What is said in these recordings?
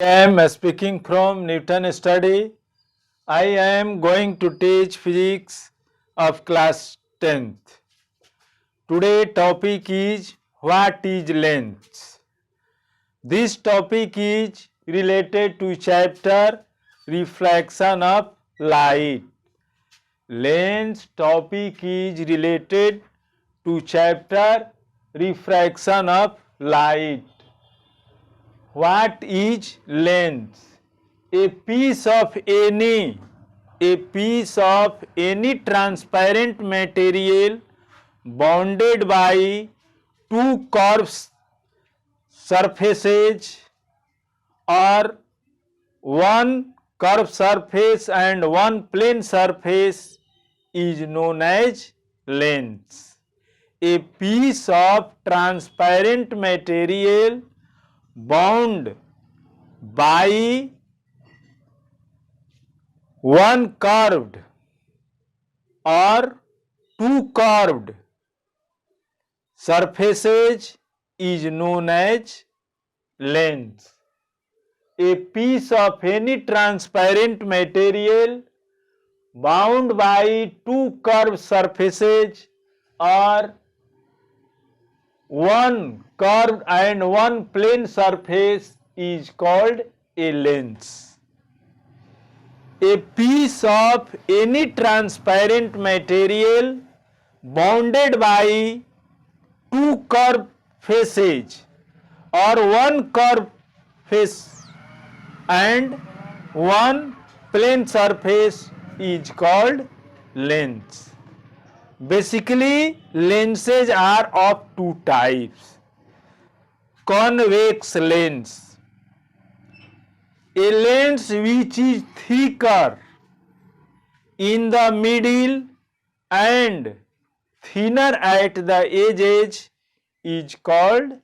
I am speaking from Newton study. I am going to teach physics of class 10th. Today topic is what is lens. This topic is related to chapter reflection of light. Lens topic is related to chapter refraction of light. What is lens? A piece of any transparent material bounded by two curved surfaces or one curved surface and one plane surface is known as lens. A piece of transparent material bound by one curved or two curved surfaces is known as lens. A piece of any transparent material bound by two curved surfaces or one curved and one plane surface is called a lens. A piece of any transparent material bounded by two curved faces or one curved face and one plane surface is called lens. Basically, lenses are of two types. Convex lens, a lens which is thicker in the middle and thinner at the edges is called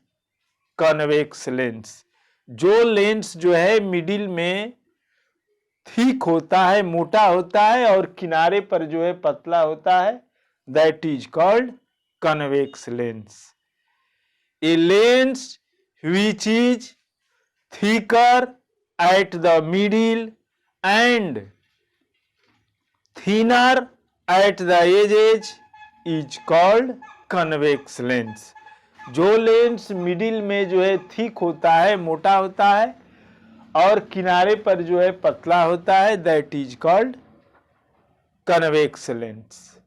convex lens. जो lens जो है middle में thick होता है, मोटा होता है और किनारे पर जो है पतला होता है, that is called convex lens. A lens which is thicker at the middle and thinner at the edges is called convex lens. जो लेंस मिडिल में जो है थिक होता है, मोटा होता है और किनारे पर जो है पतला होता है, that is called convex lens.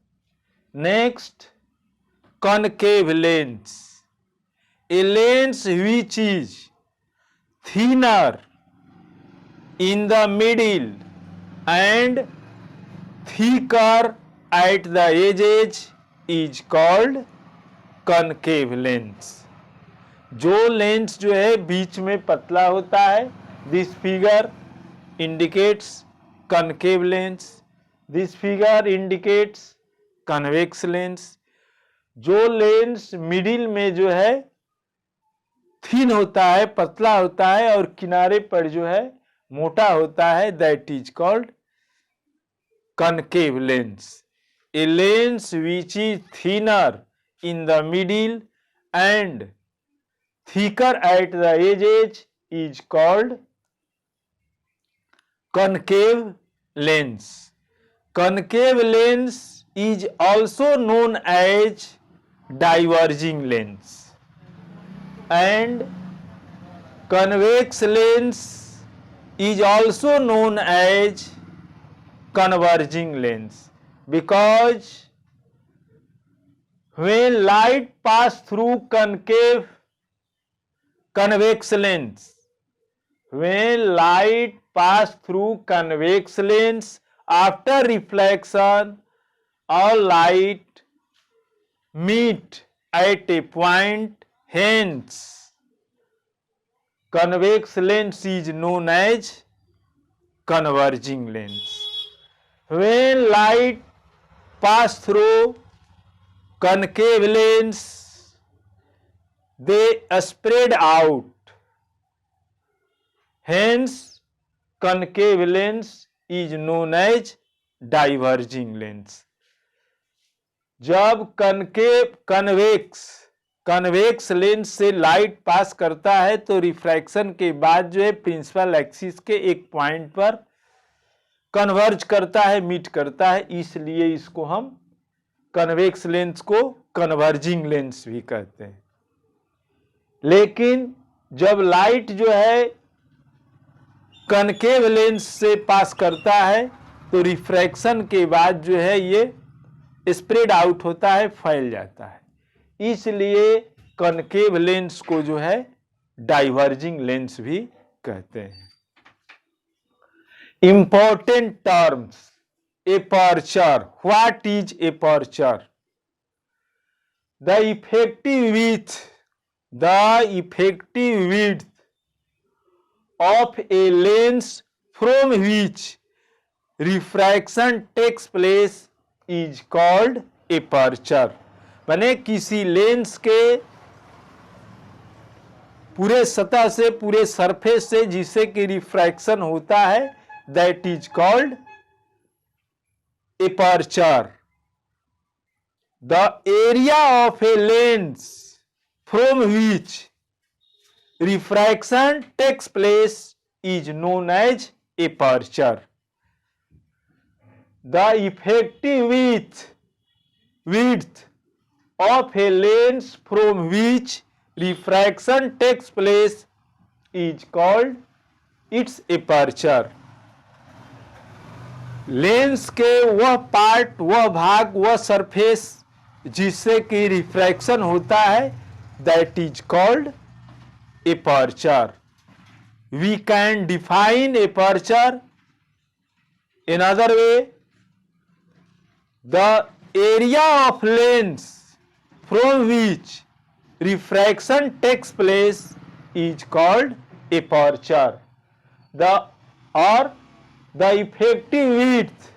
Next, concave lens, a lens which is thinner in the middle and thicker at the edges is called concave lens. जो लेंस जो है बीच में पतला होता है, this figure indicates concave lens, this figure indicates convex lens. जो lens middle में जो है थिन होता है, पतला होता है और किनारे पर जो है मोटा होता है, that is called concave lens. A lens which is thinner in the middle and thicker at the edges is called concave lens. Concave lens is also known as diverging lens and convex lens is also known as converging lens, because when light pass through convex lens, when light pass through convex lens after reflection, all light meet at a point. Hence, convex lens is known as converging lens. When light pass through concave lens, they spread out. Hence, concave lens is known as diverging lens. जब convex convex lens से light pass करता है तो refraction के बाद जो है principal axis के एक पॉइंट पर कन्वर्ज करता है, मीट करता है, इसलिए इसको हम कन्वेक्स लेंस को कन्वर्जिंग लेंस भी कहते हैं। लेकिन जब लाइट जो है कनकेव लेंस से पास करता है तो रिफ्रैक्शन के बाद जो है ये स्प्रेड आउट होता है, फैल जाता है, इसलिए कनकेव लेंस को जो है डाइवर्जिंग लेंस भी कहते हैं। Important terms, aperture, what is aperture? The effective width of a lens from which refraction takes place is called aperture। माने किसी लेंस के पूरे सतह से, पूरे सरफेस से जिससे कि रिफ्रैक्शन होता है, that is called aperture. The area of a lens from which refraction takes place is known as aperture। The effective width of a lens from which refraction takes place is called its aperture। Lens के वह part, वह भाग, वह surface जिससे कि refraction होता है, that is called aperture। We can define aperture another way: the area of lens from which refraction takes place is called aperture। The effective width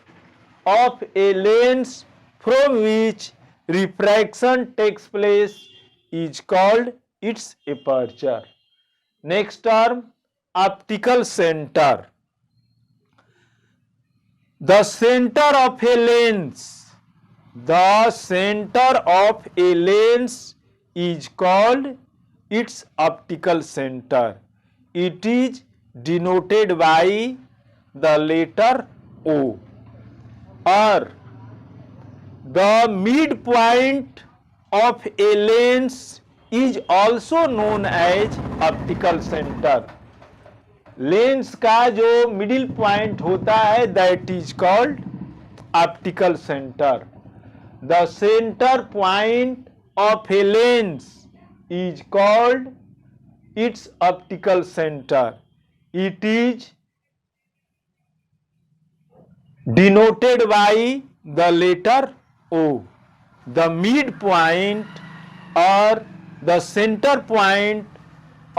of a lens from which refraction takes place is called its aperture। Next term, optical center। The center of a lens is called its optical center। It is denoted by the letter O। or the midpoint of a lens is also known as optical center। Lens का जो middle point होता है, that is called optical centre. The centre point of a lens is called its optical centre. It is denoted by the letter O। The mid point और the center point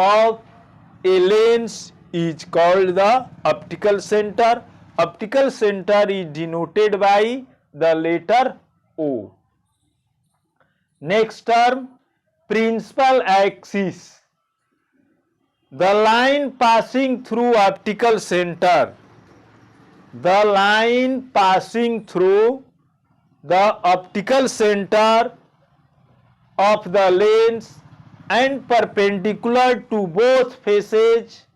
of a lens is called the optical center। Optical center is denoted by the letter O। Next term, principal axis। The line passing through optical center, the line passing through the optical center of the lens and perpendicular to both faces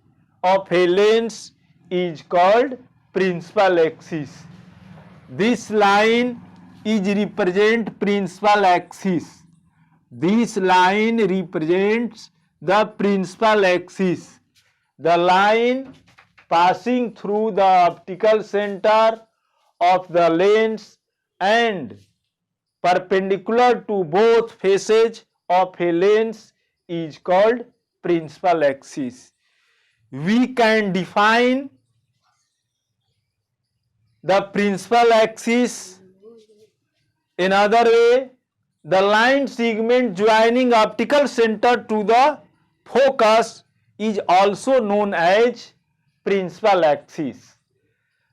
of a lens is called principal axis। This line is represent principal axis। This line represents the principal axis। The line passing through the optical center of the lens and perpendicular to both faces of a lens is called principal axis। We can define the principal axis another way: the line segment joining optical center to the focus is also known as principal axis।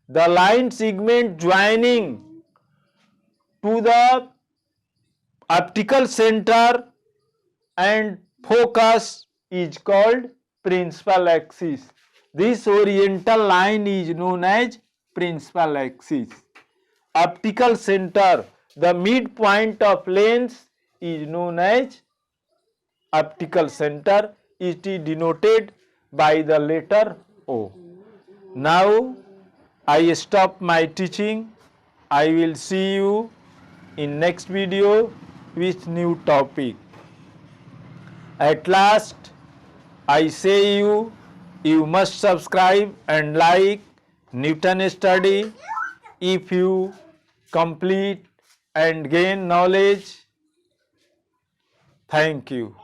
The line segment joining to the optical center and focus is called principal axis। This horizontal line is known as principal axis। Optical center, the midpoint of lens, is known as optical center. It is denoted by the letter O. Now I stop my teaching. I will see you in next video with new topic. At last I say you must subscribe and like Newton Study. If you complete and gain knowledge, thank you.